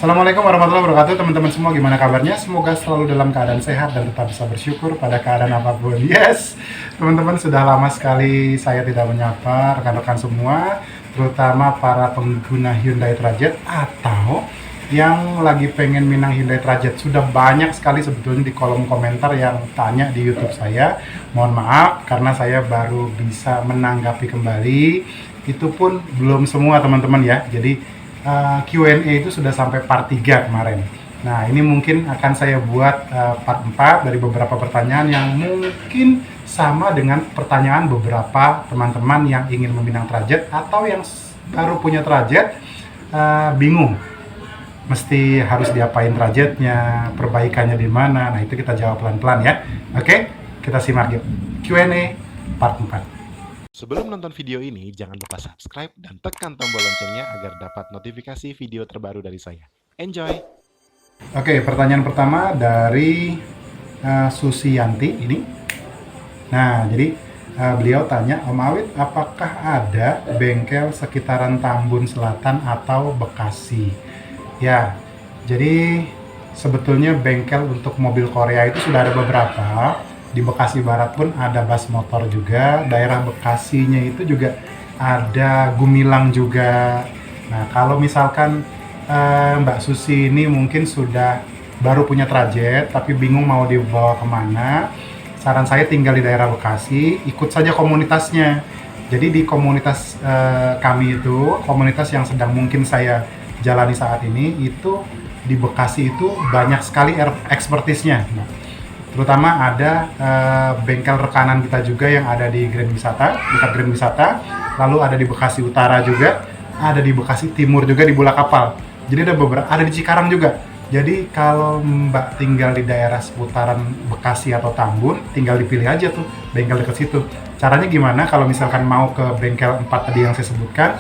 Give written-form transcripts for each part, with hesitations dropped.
Assalamualaikum warahmatullahi wabarakatuh, teman-teman semua, gimana kabarnya? Semoga selalu dalam keadaan sehat dan tetap bisa bersyukur pada keadaan apapun. Yes, teman-teman, sudah lama sekali saya tidak menyapa rekan-rekan semua, terutama para pengguna Hyundai Trajet atau yang lagi pengen minang Hyundai Trajet. Sudah banyak sekali sebetulnya di kolom komentar yang tanya di YouTube saya. Mohon maaf karena saya baru bisa menanggapi kembali. Itu pun belum semua, teman-teman ya. Jadi Q&A itu sudah sampai part 3 kemarin. Nah, ini mungkin akan saya buat part 4 dari beberapa pertanyaan yang mungkin sama dengan pertanyaan beberapa teman-teman yang ingin meminang Trajet atau yang baru punya Trajet, bingung mesti harus diapain Trajetnya, perbaikannya di mana. Nah, itu kita jawab pelan-pelan ya. Oke, kita simak yuk Q&A part 4. Sebelum nonton video ini, jangan lupa subscribe dan tekan tombol loncengnya agar dapat notifikasi video terbaru dari saya. Enjoy! Oke, pertanyaan pertama dari Susiyanti ini. Nah, jadi beliau tanya, Om Awit, apakah ada bengkel sekitaran Tambun Selatan atau Bekasi? Ya, jadi sebetulnya bengkel untuk mobil Korea itu sudah ada beberapa. Di Bekasi Barat pun ada Bas Motor juga, daerah Bekasinya itu juga ada Gumilang juga. Nah, kalau misalkan Mbak Susi ini mungkin sudah baru punya Trajet, tapi bingung mau dibawa kemana, saran saya tinggal di daerah Bekasi, ikut saja komunitasnya. Jadi di komunitas kami itu, komunitas yang sedang mungkin saya jalani saat ini, itu di Bekasi itu banyak sekali ekspertisnya. Nah, terutama ada bengkel rekanan kita juga yang ada di Grand Wisata, dekat Grand Wisata, lalu ada di Bekasi Utara juga, ada di Bekasi Timur juga di Bola Kapal. Jadi ada beberapa, ada di Cikarang juga. Jadi kalau Mbak tinggal di daerah seputaran Bekasi atau Tambun, tinggal dipilih aja tuh bengkel dekat situ. Caranya gimana? Kalau misalkan mau ke bengkel 4 tadi yang saya sebutkan,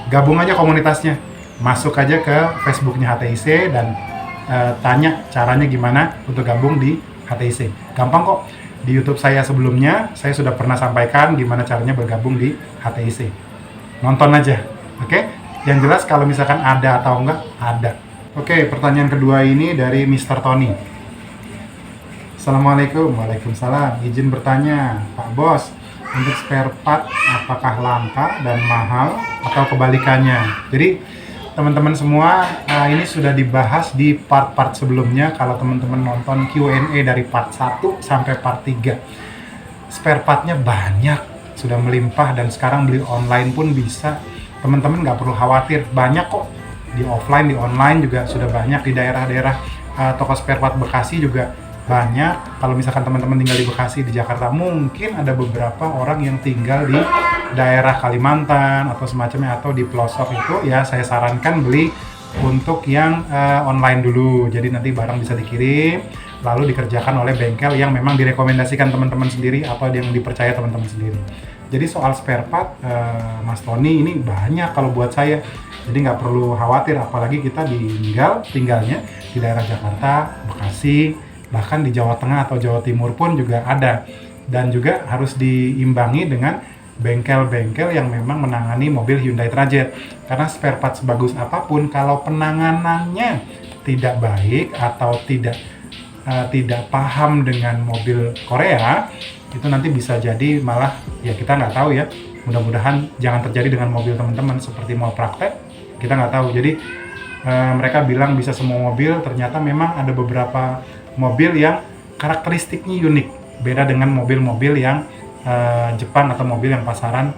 gabung aja komunitasnya, masuk aja ke Facebooknya HTIC dan tanya caranya gimana untuk gabung di HTIC. Gampang kok. Di YouTube saya sebelumnya, saya sudah pernah sampaikan gimana caranya bergabung di HTIC. Nonton aja. Oke? Yang jelas kalau misalkan ada atau enggak, ada. Oke, pertanyaan kedua ini dari Mr. Tony. Assalamualaikum. Waalaikumsalam. Izin bertanya, Pak Bos, untuk spare part apakah langka dan mahal atau kebalikannya? Jadi teman-teman semua, ini sudah dibahas di part-part sebelumnya. Kalau teman-teman nonton Q&A dari part 1 sampai part 3, spare partnya banyak, sudah melimpah, dan sekarang beli online pun bisa. Teman-teman nggak perlu khawatir, banyak kok. Di offline, di online juga sudah banyak. Di daerah-daerah toko spare part Bekasi juga banyak. Kalau misalkan teman-teman tinggal di Bekasi, di Jakarta, mungkin ada beberapa orang yang tinggal di daerah Kalimantan atau semacamnya, atau di pelosok itu, ya saya sarankan beli untuk yang online dulu. Jadi nanti barang bisa dikirim, lalu dikerjakan oleh bengkel yang memang direkomendasikan teman-teman sendiri atau yang dipercaya teman-teman sendiri. Jadi soal spare part, Mas Tony, ini banyak kalau buat saya. Jadi nggak perlu khawatir, apalagi kita tinggalnya di daerah Jakarta, Bekasi, bahkan di Jawa Tengah atau Jawa Timur pun juga ada. Dan juga harus diimbangi dengan bengkel-bengkel yang memang menangani mobil Hyundai Trajet. Karena spare part sebagus apapun, kalau penanganannya tidak baik atau tidak paham dengan mobil Korea, itu nanti bisa jadi malah, ya kita nggak tahu ya. Mudah-mudahan jangan terjadi dengan mobil teman-teman, seperti mau praktek, kita nggak tahu. Jadi mereka bilang bisa semua mobil, ternyata memang ada beberapa mobil yang karakteristiknya unik, beda dengan mobil-mobil yang Jepang atau mobil yang pasaran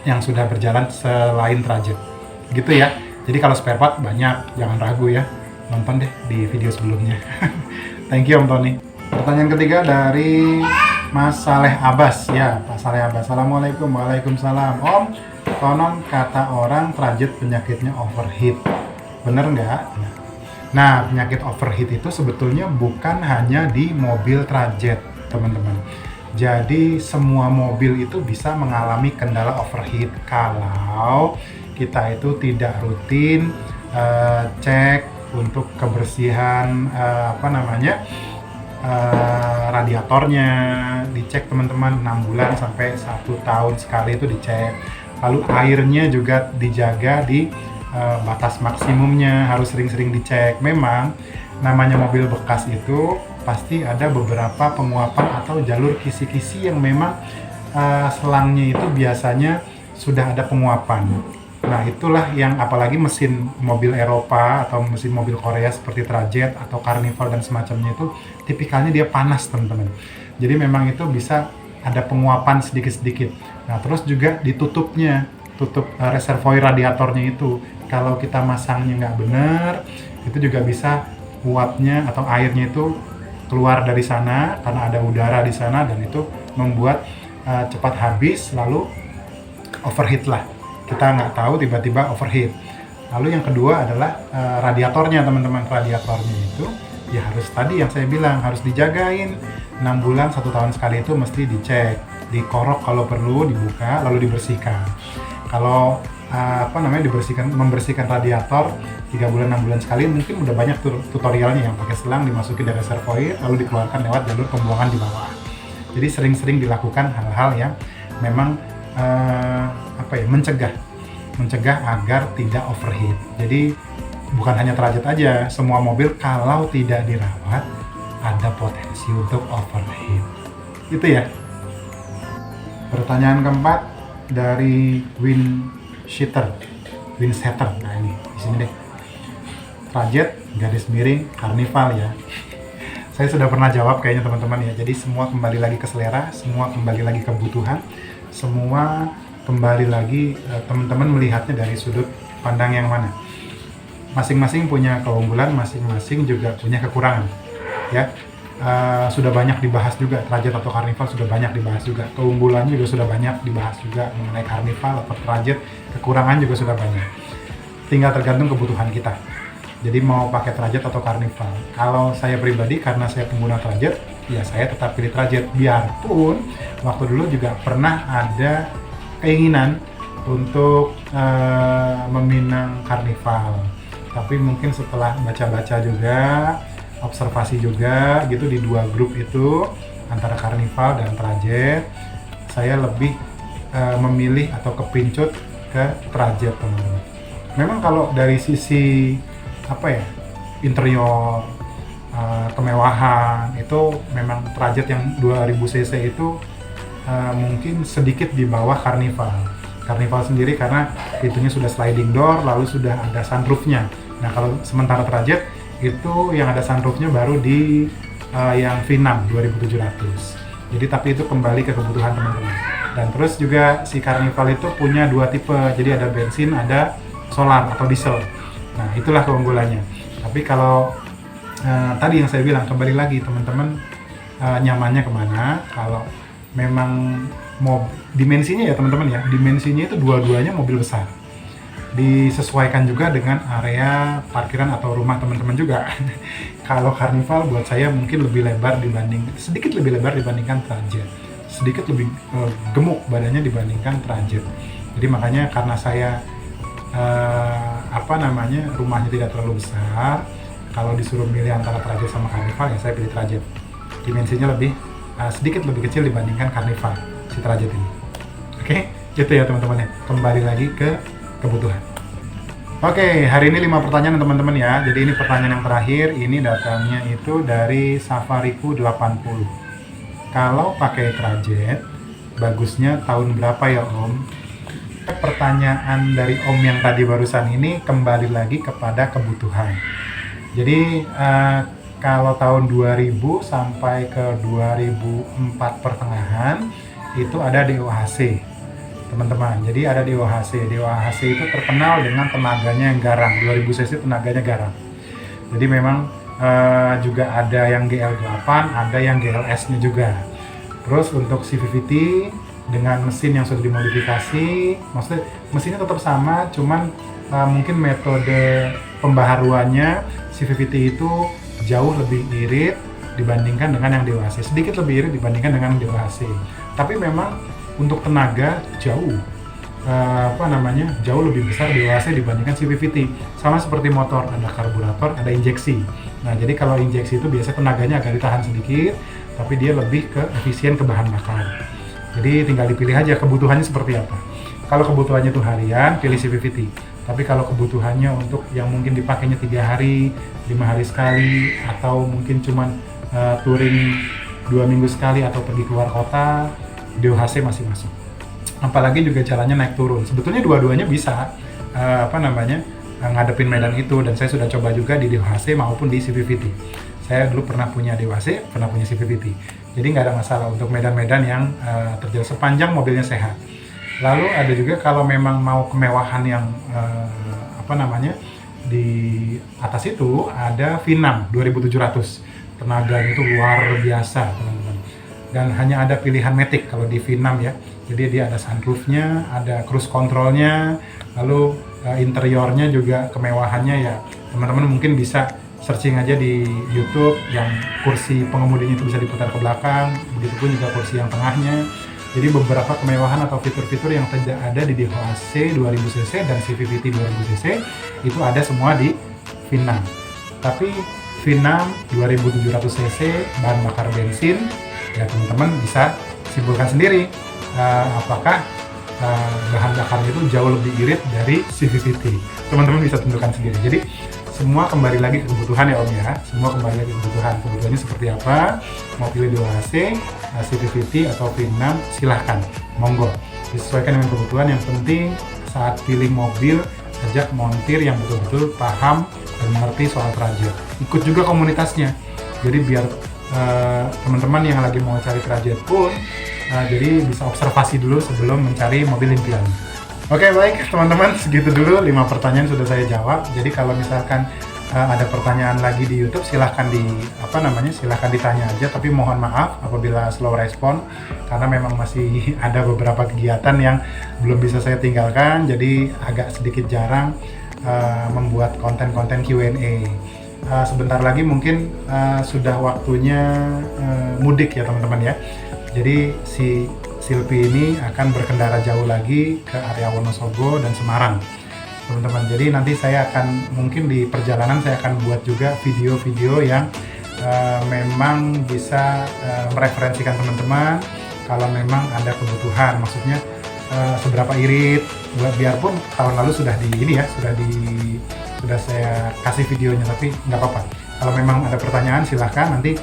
yang sudah berjalan selain Trajet. Gitu ya. Jadi kalau spare part banyak, jangan ragu ya. Nonton deh di video sebelumnya. Thank you Om Tony. Pertanyaan ketiga dari Mas Saleh Abbas. Ya, Pak Saleh Abbas. Assalamualaikum. Waalaikumsalam. Om, konon kata orang Trajet penyakitnya overheat. Bener nggak? Nah, penyakit overheat itu sebetulnya bukan hanya di mobil Trajet, teman-teman. Jadi semua mobil itu bisa mengalami kendala overheat kalau kita itu tidak rutin cek untuk kebersihan radiatornya. Dicek teman-teman, 6 bulan sampai 1 tahun sekali itu dicek. Lalu airnya juga dijaga di batas maksimumnya, harus sering-sering dicek. Memang namanya mobil bekas itu pasti ada beberapa penguapan atau jalur kisi-kisi yang memang selangnya itu biasanya sudah ada penguapan. Nah itulah yang apalagi mesin mobil Eropa atau mesin mobil Korea seperti Trajet atau Carnival dan semacamnya itu tipikalnya dia panas teman-teman. Jadi memang itu bisa ada penguapan sedikit-sedikit. Nah terus juga ditutupnya, tutup reservoir radiatornya itu. Kalau kita masangnya nggak benar, itu juga bisa uapnya atau airnya itu keluar dari sana karena ada udara di sana dan itu membuat cepat habis lalu overheat lah. Kita nggak tahu tiba-tiba overheat. Lalu yang kedua adalah radiatornya teman-teman. Radiatornya itu ya harus tadi yang saya bilang harus dijagain 6 bulan 1 tahun sekali itu mesti dicek, dikorok kalau perlu, dibuka lalu dibersihkan. Kalau membersihkan radiator 3 bulan 6 bulan sekali mungkin udah banyak tutorialnya yang pakai selang dimasukin dari reservoir lalu dikeluarkan lewat jalur pembuangan di bawah. Jadi sering-sering dilakukan hal-hal yang memang mencegah agar tidak overheat. Jadi bukan hanya Trajet aja, semua mobil kalau tidak dirawat ada potensi untuk overheat. Itu ya. Pertanyaan keempat dari Windsetter. Nah ini di sini deh. Trajet garis miring Carnival ya. Saya sudah pernah jawab kayaknya teman-teman ya. Jadi semua kembali lagi ke selera, semua kembali lagi ke kebutuhan, semua kembali lagi teman-teman melihatnya dari sudut pandang yang mana. Masing-masing punya keunggulan, masing-masing juga punya kekurangan. Ya, sudah banyak dibahas juga Trajet atau Carnival sudah banyak dibahas juga. Keunggulannya juga sudah banyak dibahas juga mengenai Carnival atau Trajet. Kekurangan juga sudah banyak. Tinggal tergantung kebutuhan kita. Jadi mau pakai Trajet atau Carnival. Kalau saya pribadi karena saya pengguna Trajet, ya saya tetap pilih Trajet. Biarpun waktu dulu juga pernah ada keinginan untuk meminang Carnival. Tapi mungkin setelah baca-baca juga, observasi juga gitu di 2 grup itu antara Carnival dan Trajet, saya lebih memilih atau kepincut ke Trajet teman-teman. Memang kalau dari sisi interior, kemewahan itu memang Trajet yang 2000 cc itu mungkin sedikit di bawah Carnival. Carnival sendiri karena pintunya sudah sliding door lalu sudah ada sunroofnya. Nah kalau sementara Trajet itu yang ada sunroofnya baru di yang V6 2700. Jadi tapi itu kembali ke kebutuhan teman-teman. Dan terus juga si Carnival itu punya 2 tipe. Jadi ada bensin, ada solar atau diesel. Nah itulah keunggulannya. Tapi kalau tadi yang saya bilang kembali lagi teman-teman nyamannya kemana. Kalau memang dimensinya ya teman-teman ya, dimensinya itu dua-duanya mobil besar. Disesuaikan juga dengan area parkiran atau rumah teman-teman juga. Kalau Carnival buat saya mungkin sedikit lebih lebar dibandingkan Trajet. Sedikit lebih gemuk badannya dibandingkan Trajet. Jadi makanya karena saya rumahnya tidak terlalu besar, kalau disuruh milih antara Trajet sama Carnival ya saya pilih Trajet. Dimensinya sedikit lebih kecil dibandingkan Carnival si Trajet ini. Oke, itu ya teman-teman ya. Kembali lagi ke kebutuhan. Oke, hari ini 5 pertanyaan teman-teman ya. Jadi ini pertanyaan yang terakhir, ini datangnya itu dari Safariku 80. Kalau pakai Trajet, bagusnya tahun berapa ya Om? Pertanyaan dari Om yang tadi barusan ini kembali lagi kepada kebutuhan. Jadi kalau tahun 2000 sampai ke 2004 pertengahan itu ada DOHC teman-teman. Jadi ada DOHC. DOHC itu terkenal dengan tenaganya yang garang. 2000 cc tenaganya garang. Jadi memang juga ada yang GL8, ada yang GLS-nya juga. Terus untuk CVVT dengan mesin yang sudah dimodifikasi, maksudnya mesinnya tetap sama, cuman mungkin metode pembaharuannya CVVT itu jauh lebih irit dibandingkan dengan yang DOHC, sedikit lebih irit dibandingkan dengan DOHC. Tapi memang untuk tenaga jauh jauh lebih besar DOHC dibandingkan CVVT. Sama seperti motor, ada karburator, ada injeksi. Nah jadi kalau injeksi itu biasanya tenaganya agak ditahan sedikit, tapi dia lebih ke efisien ke bahan bakar. Jadi tinggal dipilih aja kebutuhannya seperti apa. Kalau kebutuhannya itu harian, pilih CVVT. Tapi kalau kebutuhannya untuk yang mungkin dipakainya 3 hari, 5 hari sekali, atau mungkin cuman touring 2 minggu sekali atau pergi keluar kota, DOHC masih masuk. Apalagi juga jalannya naik turun. Sebetulnya dua-duanya bisa ngadepin medan itu, dan saya sudah coba juga di DOHC maupun di CVVT. Saya dulu pernah punya DOHC, pernah punya CVVT. Jadi nggak ada masalah untuk medan-medan yang terjal sepanjang mobilnya sehat. Lalu ada juga kalau memang mau kemewahan yang di atas itu ada V6 2700. Tenaganya itu luar biasa, teman-teman. Dan hanya ada pilihan matic kalau di V6 ya. Jadi dia ada sunroofnya, ada cruise controlnya, lalu interiornya juga kemewahannya ya. Teman-teman mungkin bisa searching aja di YouTube yang kursi pengemudinya itu bisa diputar ke belakang, begitupun juga kursi yang tengahnya. Jadi beberapa kemewahan atau fitur-fitur yang tidak ada di DOHC 2000cc dan CVVT 2000cc itu ada semua di V6. Tapi V6 2700cc bahan bakar bensin, ya teman-teman bisa simpulkan sendiri apakah bahan bakarnya itu jauh lebih irit dari CVVT. Teman-teman bisa tentukan sendiri. Jadi semua kembali lagi ke kebutuhan ya Om ya. Semua kembali lagi ke kebutuhan. Kebutuhannya seperti apa? Mau pilih DOHC, CVVT atau V6, silahkan. Monggo. Disesuaikan dengan kebutuhan. Yang penting saat pilih mobil, ajak montir yang betul-betul paham dan mengerti soal Trajet. Ikut juga komunitasnya. Jadi biar teman-teman yang lagi mau cari Trajet pun jadi bisa observasi dulu sebelum mencari mobil impian. Oke, baik teman-teman, segitu dulu 5 pertanyaan sudah saya jawab. Jadi kalau misalkan ada pertanyaan lagi di YouTube, silahkan silahkan ditanya aja. Tapi mohon maaf apabila slow respon karena memang masih ada beberapa kegiatan yang belum bisa saya tinggalkan. Jadi agak sedikit jarang membuat konten-konten Q&A. Sebentar lagi mungkin sudah waktunya mudik ya teman-teman ya. Jadi si Silpi ini akan berkendara jauh lagi ke area Wonosobo dan Semarang, teman-teman. Jadi nanti saya akan mungkin di perjalanan saya akan buat juga video-video yang memang bisa mereferensikan teman-teman kalau memang ada kebutuhan. Maksudnya seberapa irit, biarpun tahun lalu sudah saya kasih videonya, tapi nggak apa-apa. Kalau memang ada pertanyaan silahkan, nanti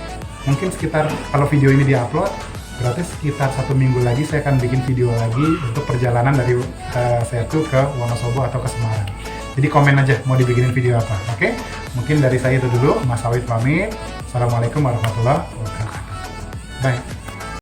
mungkin sekitar kalau video ini diupload berarti sekitar 1 minggu lagi saya akan bikin video lagi untuk perjalanan dari saya tuh ke Wonosobo atau ke Semarang. Jadi komen aja mau dibikinin video apa. Oke? Mungkin dari saya itu dulu. Mas Awid pamit. Assalamualaikum warahmatullahi wabarakatuh. Bye.